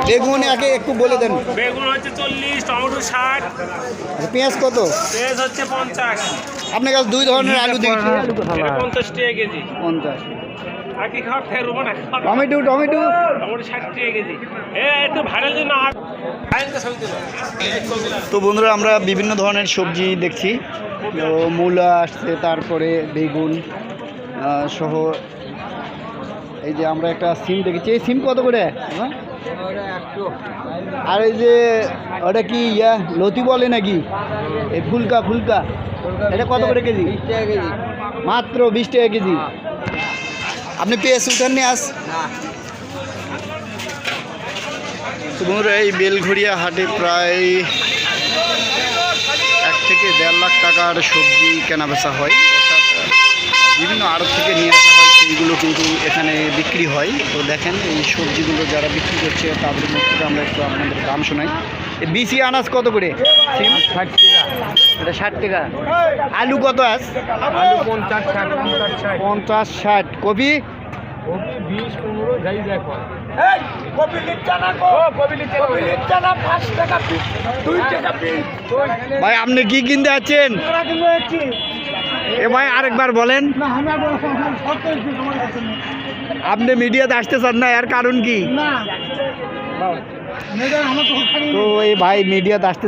বেগুন আগে একটু বলে দেন। বেগুন হচ্ছে 40, টমেটো 60, পেঁয়াজ কত? পেঁয়াজ হচ্ছে 50। আপনার কাছে দুই ধরনের আলু দেখছি। এটা 50 টাকা কেজি। 50। আকি খাওয়া ফেরবো না। টমেটো টমেটো টমেটো 60 টাকা কেজি। একটু ভাইরাল জন্য তো বন্ধুরা আমরা বিভিন্ন ধরনের সবজি দেখছি। তো মূলা আসছে, তারপরে বেগুন সহ এই যে আমরা একটা সিম দেখেছি। এই সিম কত করে? আর এই যে ওটা কি লতি বলে নাকি? এই ফুলকা ফুলকা এটা কত করে কেজি? 20 টাকা কেজি। মাত্র 20 টাকা কেজি। আপনি পেঁয়াজ উঠাননি আস? তো বন্ধুরা এই বেলঘড়িয়া হাটে প্রায় 1 থেকে 1.5 লাখ টাকার সবজি কেনাবেচা হয়। অর্থাৎ বিভিন্ন আড়ত থেকে নিয়ে আসা হয়, সেইগুলো কিন্তু এখানে বিক্রি হয়। তো দেখেন এই সবজিগুলো যারা বিক্রি করছে তাদের মুখ থেকে আমরা একটু আপনাদের দাম শোনাই। এই বিসি আনাজ কত করে? 60 টাকা। এটা 60 টাকা। আলু কত আস? আলু 50 60 50 60। কপি? কপি 20 15 যাই দেখো। ভাই আপনি কি কিনতে যাচ্ছেন? এ ভাই আরেকবার বলেন। আপনি মিডিয়াতে আসতে চান না, এর কারণ কি? তো এই ভাই মিডিয়াতে আসতে